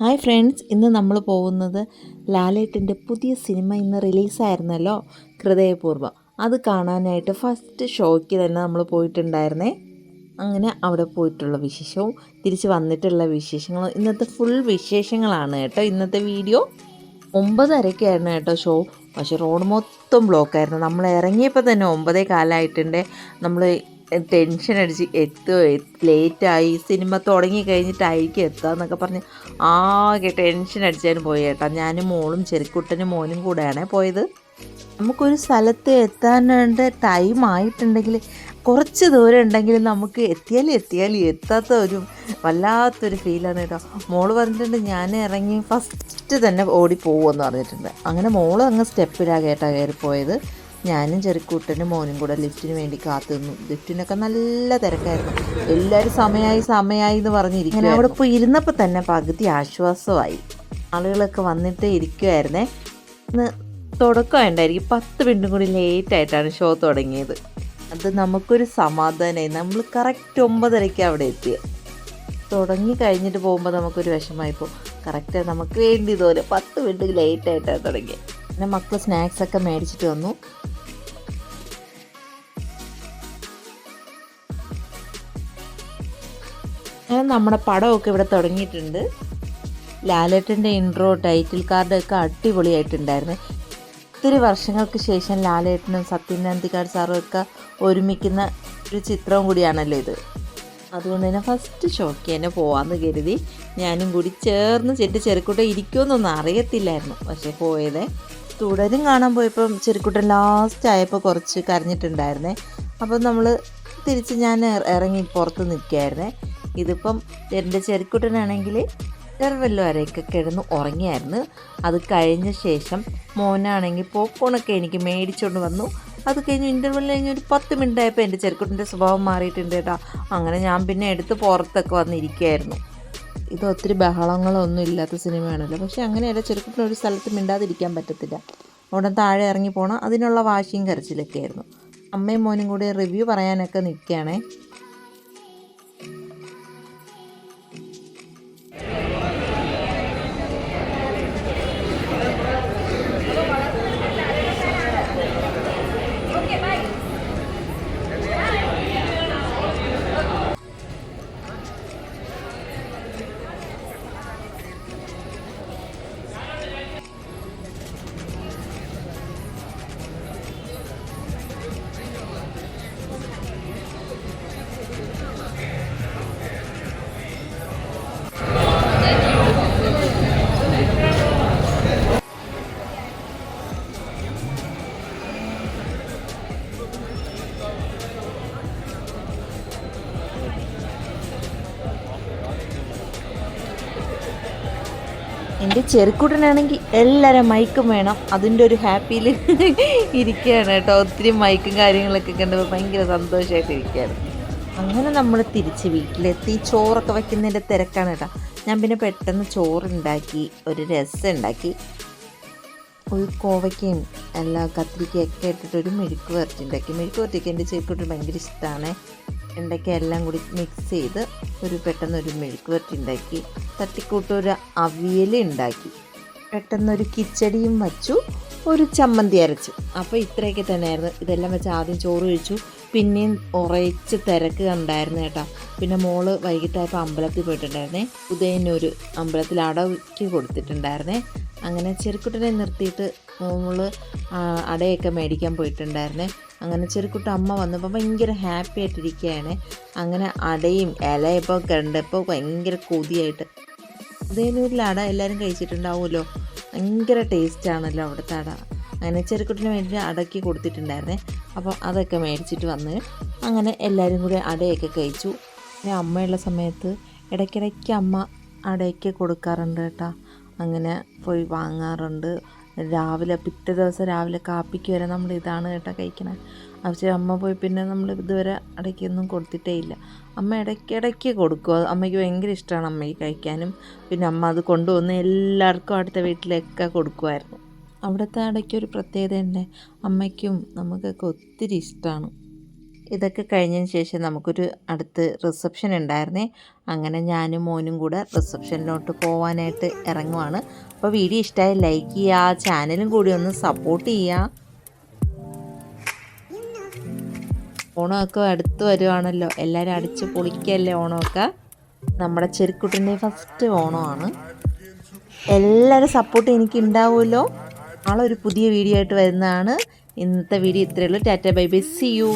Hi friends, ഇന്ന് നമ്മൾ പോകുന്നത് ലാലേട്ടൻ്റെ പുതിയ സിനിമ ഇന്ന് റിലീസായിരുന്നല്ലോ, ഹൃദയപൂർവ്വം. അത് കാണാനായിട്ട് ഫസ്റ്റ് ഷോയ്ക്ക് തന്നെ നമ്മൾ പോയിട്ടുണ്ടായിരുന്നേ. അങ്ങനെ അവിടെ പോയിട്ടുള്ള വിശേഷവും തിരിച്ച് വന്നിട്ടുള്ള വിശേഷങ്ങളും ഇന്നത്തെ ഫുൾ വിശേഷങ്ങളാണ് കേട്ടോ ഇന്നത്തെ വീഡിയോ. 9:30-ക്കായിരുന്നു കേട്ടോ ഷോ. പക്ഷേ റോഡ് മൊത്തം ബ്ലോക്കായിരുന്നു. നമ്മൾ ഇറങ്ങിയപ്പോൾ തന്നെ 9:15 നമ്മൾ ടെൻഷൻ അടിച്ച് എത്തുമോ, ലേറ്റായി, സിനിമ തുടങ്ങി കഴിഞ്ഞിട്ടായിരിക്കും എത്തുക എന്നൊക്കെ പറഞ്ഞ് ആകെ ടെൻഷൻ അടിച്ചതിന് പോയി കേട്ടോ. ഞാനും മോളും ചെറിക്കുട്ടനും മോനും കൂടെയാണ് പോയത്. നമുക്കൊരു സ്ഥലത്ത് എത്താനായിട്ട് ടൈം ആയിട്ടുണ്ടെങ്കിൽ കുറച്ച് ദൂരം ഉണ്ടെങ്കിലും നമുക്ക് എത്തിയാലും എത്താത്ത ഒരു വല്ലാത്തൊരു ഫീലാണ് കേട്ടോ. മോള് പറഞ്ഞിട്ടുണ്ട് ഞാൻ ഇറങ്ങി ഫസ്റ്റ് തന്നെ ഓടി പോകുമെന്ന് പറഞ്ഞിട്ടുണ്ട്. അങ്ങനെ മോള് അങ്ങ് സ്റ്റെപ്പിലാണ് കേട്ടോ കയറിപ്പോയത്. ഞാനും ചെറിക്കൂട്ടനും മോനും കൂടെ ലിഫ്റ്റിന് വേണ്ടി കാത്തു നിന്നു. ലിഫ്റ്റിനൊക്കെ നല്ല തിരക്കായിരുന്നു. എല്ലാവരും സമയമായി എന്ന് പറഞ്ഞിരിക്കും. അങ്ങനെ അവിടെ പോയി ഇരുന്നപ്പോൾ തന്നെ പകുതി ആശ്വാസമായി. ആളുകളൊക്കെ വന്നിട്ട് ഇരിക്കുമായിരുന്നേ. ഇന്ന് തുടക്കം ഉണ്ടായിരിക്കും. 10 മിനിറ്റും കൂടി ലേറ്റായിട്ടാണ് ഷോ തുടങ്ങിയത്. അത് നമുക്കൊരു സമാധാനമായി. നമ്മൾ കറക്റ്റ് 9:30 അവിടെ എത്തിയത്. തുടങ്ങി കഴിഞ്ഞിട്ട് പോകുമ്പോൾ നമുക്കൊരു വിഷമമായിപ്പോൾ. കറക്റ്റ് നമുക്ക് വേണ്ടി ഇതുപോലെ 10 മിനിറ്റ് ലേറ്റായിട്ടാണ് തുടങ്ങിയത്. പിന്നെ മക്കൾ സ്നാക്സൊക്കെ മേടിച്ചിട്ട് വന്നു. അങ്ങനെ നമ്മുടെ പടമൊക്കെ ഇവിടെ തുടങ്ങിയിട്ടുണ്ട്. ലാലേട്ടൻ്റെ ഇൻട്രോ, ടൈറ്റിൽ കാർഡൊക്കെ അടിപൊളിയായിട്ടുണ്ടായിരുന്നു. ഒത്തിരി വർഷങ്ങൾക്ക് ശേഷം ലാലേട്ടനും സത്യൻ അന്തിക്കാട് സാറും ഒക്കെ ഒരുമിക്കുന്ന ഒരു ചിത്രവും കൂടിയാണല്ലോ ഇത്. അതുകൊണ്ട് തന്നെ ഫസ്റ്റ് ഷോയ്ക്ക് തന്നെ പോകാമെന്ന് കരുതി ഞാനും കൂടി ചേർന്ന് ചെറിക്കുട്ടൻ ഇരിക്കുമെന്നൊന്നും അറിയത്തില്ലായിരുന്നു. പക്ഷേ പോയതേ. തുടരും കാണാൻ പോയപ്പം ചെറിക്കുട്ടൻ ലാസ്റ്റ് ആയപ്പോൾ കുറച്ച് കരഞ്ഞിട്ടുണ്ടായിരുന്നേ. അപ്പം നമ്മൾ തിരിച്ച് ഞാൻ ഇറങ്ങി പുറത്ത് നിൽക്കുകയായിരുന്നേ. ഇതിപ്പം എൻ്റെ ചെറിക്കുട്ടനാണെങ്കിൽ ഇൻ്റർവെല്ല് വരെയൊക്കെ കിടന്ന് ഉറങ്ങിയായിരുന്നു. അത് കഴിഞ്ഞ ശേഷം മോനാണെങ്കിൽ പോപ്കോണൊക്കെ എനിക്ക് മേടിച്ചുകൊണ്ട് വന്നു. അത് കഴിഞ്ഞ് ഇൻ്റർവെല്ല് കഴിഞ്ഞ് ഒരു 10 മിനിറ്റ് ആയപ്പോൾ എൻ്റെ ചെറുക്കുട്ടിൻ്റെ സ്വഭാവം മാറിയിട്ടുണ്ട് കേട്ടോ. അങ്ങനെ ഞാൻ പിന്നെ എടുത്ത് പുറത്തൊക്കെ വന്നിരിക്കുകയായിരുന്നു. ഇത് ഒത്തിരി ബഹളങ്ങളൊന്നും ഇല്ലാത്ത സിനിമയാണല്ലോ. പക്ഷേ അങ്ങനെയല്ല, ചെറുക്കുട്ടിന് ഒരു സ്ഥലത്ത് മിണ്ടാതിരിക്കാൻ പറ്റത്തില്ല. ഉടൻ താഴെ ഇറങ്ങി പോകണം. അതിനുള്ള വാശിയും കരച്ചിലൊക്കെ ആയിരുന്നു. അമ്മയും മോനും കൂടി റിവ്യൂ പറയാനൊക്കെ നിൽക്കുകയാണേ. എൻ്റെ ചെറുക്കുട്ടനാണെങ്കിൽ എല്ലാവരും മൈക്കും വേണം. അതിൻ്റെ ഒരു ഹാപ്പിയിൽ ഇരിക്കുകയാണ് കേട്ടോ. ഒത്തിരി മൈക്കും കാര്യങ്ങളൊക്കെ കണ്ടപ്പോൾ ഭയങ്കര സന്തോഷമായിട്ട് ഇരിക്കുകയാണ്. അങ്ങനെ നമ്മൾ തിരിച്ച് വീട്ടിലെത്തി. ചോറൊക്കെ വയ്ക്കുന്നതിൻ്റെ തിരക്കാണ് കേട്ടോ. ഞാൻ പിന്നെ പെട്ടെന്ന് ചോറുണ്ടാക്കി, ഒരു രസം ഉണ്ടാക്കി, ഒരു കോവയ്ക്കയും എല്ലാ കത്തിരിക്കയൊക്കെ ഇട്ടിട്ടൊരു മെഴുക്ക് വരട്ടി ഉണ്ടാക്കി. മെഴുക്ക് വരട്ടിയൊക്കെ എൻ്റെ ചെറുക്കുട്ടന് ഭയങ്കര ഇഷ്ടമാണ്. വെണ്ടയ്ക്ക എല്ലാം കൂടി മിക്സ് ചെയ്ത് പെട്ടെന്നൊരു മെഴുക്ക് വരട്ടി ഉണ്ടാക്കി. തട്ടിക്കൂട്ടൊരു അവിയൽ ഉണ്ടാക്കി. പെട്ടെന്നൊരു കിച്ചടിയും വച്ചു, ഒരു ചമ്മന്തി അരച്ചു. അപ്പോൾ ഇത്രയൊക്കെ തന്നെയായിരുന്നു. ഇതെല്ലാം വെച്ച് ആദ്യം ചോറ് കഴിച്ചു. പിന്നെയും ഉറച്ച് തിരക്ക് കണ്ടായിരുന്നു കേട്ടോ. പിന്നെ മോള് വൈകിട്ടായപ്പോൾ അമ്പലത്തിൽ പോയിട്ടുണ്ടായിരുന്നേ. ഉദയനൂർ അമ്പലത്തിൽ അടയ്ക്ക് കൊടുത്തിട്ടുണ്ടായിരുന്നേ. അങ്ങനെ ചെറുക്കുട്ടനെ നിർത്തിയിട്ട് മോള് അടയൊക്കെ മേടിക്കാൻ പോയിട്ടുണ്ടായിരുന്നേ. അങ്ങനെ ചെറുക്കുട്ട അമ്മ വന്നപ്പോൾ ഭയങ്കര ഹാപ്പി ആയിട്ടിരിക്കുകയാണ്. അങ്ങനെ അടയും ഇലയപ്പോൾ കണ്ടപ്പോൾ ഭയങ്കര കൊതിയായിട്ട്. ഉദയനൂരിൽ അട എല്ലാവരും കഴിച്ചിട്ടുണ്ടാവുമല്ലോ. ഭയങ്കര ടേസ്റ്റാണല്ലോ അവിടുത്തെ അട. അങ്ങനെ ചെറുക്കുട്ടിന് വേണ്ടി അടയ്ക്ക് കൊടുത്തിട്ടുണ്ടായിരുന്നേ. അപ്പോൾ അതൊക്കെ മേടിച്ചിട്ട് വന്ന് അങ്ങനെ എല്ലാവരും കൂടി അടയൊക്കെ കഴിച്ചു. പിന്നെ അമ്മയുള്ള സമയത്ത് ഇടയ്ക്കിടയ്ക്ക് അമ്മ അടയ്ക്ക് കൊടുക്കാറുണ്ട് കേട്ടോ. അങ്ങനെ പോയി വാങ്ങാറുണ്ട്. രാവിലെ പിറ്റേ ദിവസം രാവിലെ കാപ്പിക്ക് വരെ നമ്മൾ ഇതാണ് കേട്ടോ കഴിക്കണേ. പക്ഷേ അമ്മ പോയി പിന്നെ നമ്മൾ ഇതുവരെ ഇടയ്ക്കൊന്നും കൊടുത്തിട്ടേ ഇല്ല. അമ്മ ഇടയ്ക്കിടയ്ക്ക് കൊടുക്കും. അമ്മയ്ക്ക് ഭയങ്കര ഇഷ്ടമാണ് അമ്മയ്ക്ക് കഴിക്കാനും. പിന്നെ അമ്മ അത് കൊണ്ടുവന്ന് എല്ലാവർക്കും അടുത്ത വീട്ടിലൊക്കെ കൊടുക്കുമായിരുന്നു. അവിടുത്തെ ഇടയ്ക്കൊരു പ്രത്യേകത ഉണ്ട്. അമ്മയ്ക്കും നമുക്കൊക്കെ ഒത്തിരി ഇഷ്ടമാണ്. ഇതൊക്കെ കഴിഞ്ഞതിന് ശേഷം നമുക്കൊരു അടുത്ത് റിസപ്ഷൻ ഉണ്ടായിരുന്നേ. അങ്ങനെ ഞാനും മോനും കൂടെ റിസപ്ഷനിലോട്ട് പോകാനായിട്ട് ഇറങ്ങുവാണ്. അപ്പോൾ വീഡിയോ ഇഷ്ടമായി ലൈക്ക് ചെയ്യുക, ചാനലും കൂടി ഒന്ന് സപ്പോർട്ട് ചെയ്യുക. ഓണമൊക്കെ അടുത്ത് വരുവാണല്ലോ, എല്ലാവരും അടിച്ച് പൊളിക്കല്ലേ ഓണമൊക്കെ. നമ്മുടെ ചെറുക്കുട്ടൻ്റെ ഫസ്റ്റ് ഓണമാണ്. എല്ലാവരും സപ്പോർട്ട് എനിക്ക് ഉണ്ടാവുമല്ലോ. നാളെ ഒരു പുതിയ വീഡിയോ ആയിട്ട് വരുന്നതാണ്. ഇന്നത്തെ വീഡിയോ ഇത്രയേ ഉള്ളൂ. Tata bye bye, see U.